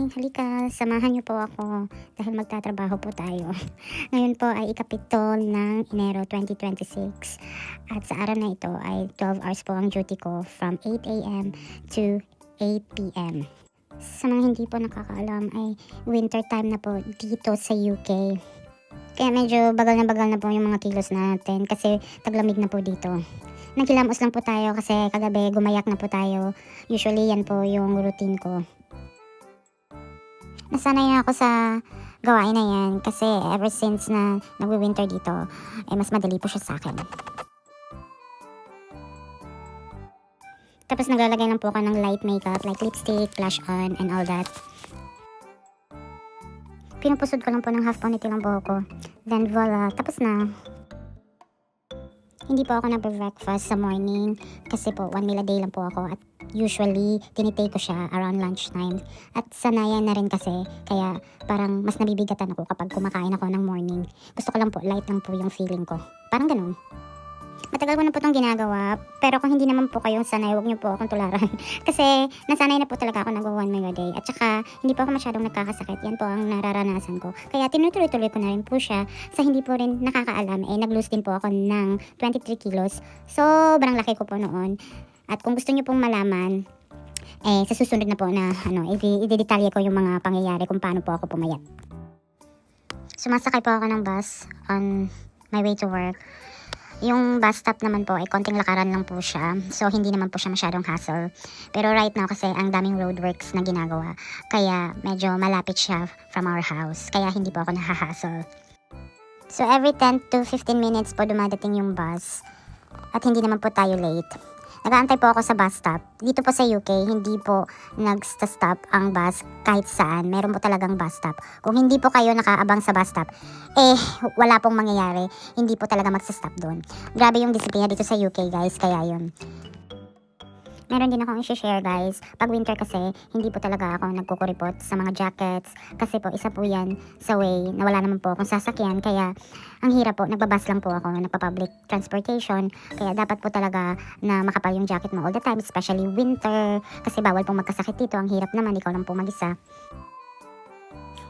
Halika, samahan niyo po ako dahil magtatrabaho po tayo. Ngayon po ay ikapito ng Enero 2026 at sa araw na ito ay 12 hours po ang duty ko from 8 a.m. to 8 p.m. Sa mga hindi po nakakaalam ay winter time na po dito sa UK. Kaya medyo bagal na po yung mga kilos natin kasi taglamig na po dito. Nagkilamos lang po tayo kasi kagabi gumayak na po tayo. Usually yan po yung routine ko. Nasanay na ako sa gawain na yan kasi ever since na nagwi-winter dito, mas madali po siya sa akin. Tapos naglalagay lang po ako ng light makeup like lipstick, blush on, and all that. Pinupusod ko lang po ng half ponytail ang buhok ko. Then voila, tapos na. Hindi po ako nagbe-breakfast sa morning kasi po 1 meal a day lang po ako at usually tinitake ko siya around lunchtime. At sanayan na rin kasi kaya parang mas nabibigatan ako kapag kumakain ako ng morning. Gusto ko lang po, light lang po yung feeling ko. Parang ganun. Matagal ko na po itong ginagawa, pero kung hindi naman po kayong sanay, huwag niyo po akong tularan. Kasi nasanay na po talaga ako nag-1 meal a day. At saka, hindi po ako masyadong nagkakasakit. Yan po ang nararanasan ko. Kaya tinutuloy-tuloy ko na rin po siya. Sa hindi po rin nakakaalam, nag-lose din po ako ng 23 kilos. Sobrang laki ko po noon. At kung gusto niyo pong malaman, sa susunod na po na, i-detalye ko yung mga pangyayari kung paano po ako pumayat. Sumasakay po ako ng bus on my way to work. Yung bus stop naman po ay konting lakaran lang po siya. So, hindi naman po siya masyadong hassle. Pero right now kasi ang daming roadworks na ginagawa. Kaya medyo malapit siya from our house. Kaya hindi po ako nahahassle. So, every 10 to 15 minutes po dumadating yung bus. At hindi naman po tayo late. Nag-aantay po ako sa bus stop. Dito po sa UK, hindi po nag-stop ang bus kahit saan. Meron po talagang bus stop. Kung hindi po kayo nakaabang sa bus stop, wala pong mangyayari. Hindi po talaga magsa-stop doon. Grabe yung disiplina dito sa UK, guys. Kaya yun. Meron din akong i-share, guys. Pag winter kasi, hindi po talaga ako nagkukuripot sa mga jackets. Kasi po, isa po yan sa way na wala naman po akong sasakyan. Kaya, ang hirap po, nagbabas lang po ako, nagpa-public transportation. Kaya dapat po talaga na makapal yung jacket mo all the time, especially winter. Kasi bawal pong magkasakit dito. Ang hirap naman, ikaw lang po mag-isa.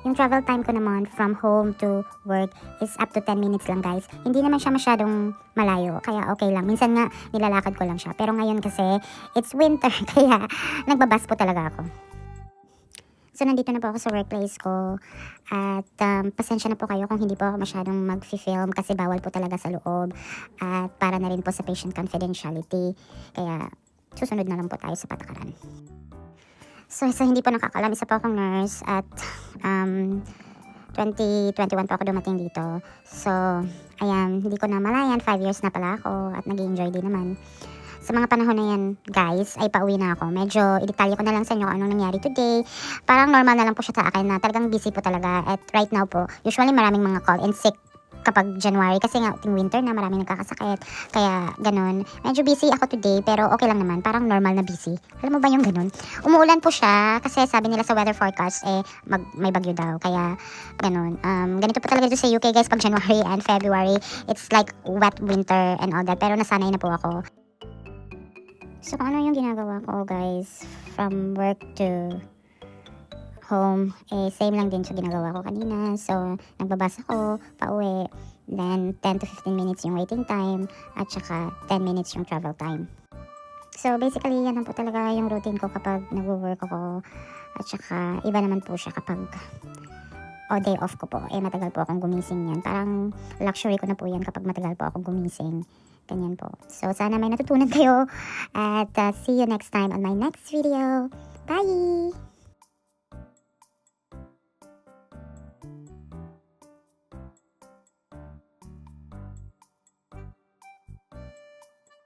Yung travel time ko naman from home to work is up to 10 minutes lang, guys. Hindi naman siya masyadong malayo, kaya okay lang. Minsan nga, nilalakad ko lang siya. Pero ngayon kasi, it's winter, kaya nagbabas po talaga ako. So, nandito na po ako sa workplace ko. At pasensya na po kayo kung hindi po ako masyadong mag-film kasi bawal po talaga sa loob. At para na rin po sa patient confidentiality. Kaya, susunod na lang po tayo sa patakaran. So, sa hindi po nakakalam, isa po akong nurse at 2021 po ako dumating dito. So, ayan, hindi ko na malayan, 5 years na pala ako at nag-enjoy din naman. Sa mga panahon na yan, guys, ay pauwi na ako. Medyo i-detalye ko na lang sa inyo kung anong nangyari today. Parang normal na lang po siya sa akin na talagang busy po talaga. At right now po, usually maraming mga call and sick kapag January kasi nga ting winter na maraming nagkakasakit. Kaya ganun. Medyo busy ako today pero okay lang naman. Parang normal na busy. Alam mo ba yung ganun? Umuulan po siya kasi sabi nila sa weather forecast may bagyo daw. Kaya ganun. Ganito po talaga dito sa UK, guys, pag January and February. It's like wet winter and all that. Pero nasanay na po ako. So kung ano yung ginagawa ko, guys, from work to home, same lang din sa ginagawa ko kanina. So, nagbabas ako, pauwi. Then, 10 to 15 minutes yung waiting time. At saka, 10 minutes yung travel time. So, basically, yan lang po talaga yung routine ko kapag nag-work ako. At saka, iba naman po siya kapag day off ko po. Matagal po akong gumising yan. Parang luxury ko na po yan kapag matagal po akong gumising. Ganyan po. So, sana may natutunan kayo. At see you next time on my next video. Bye!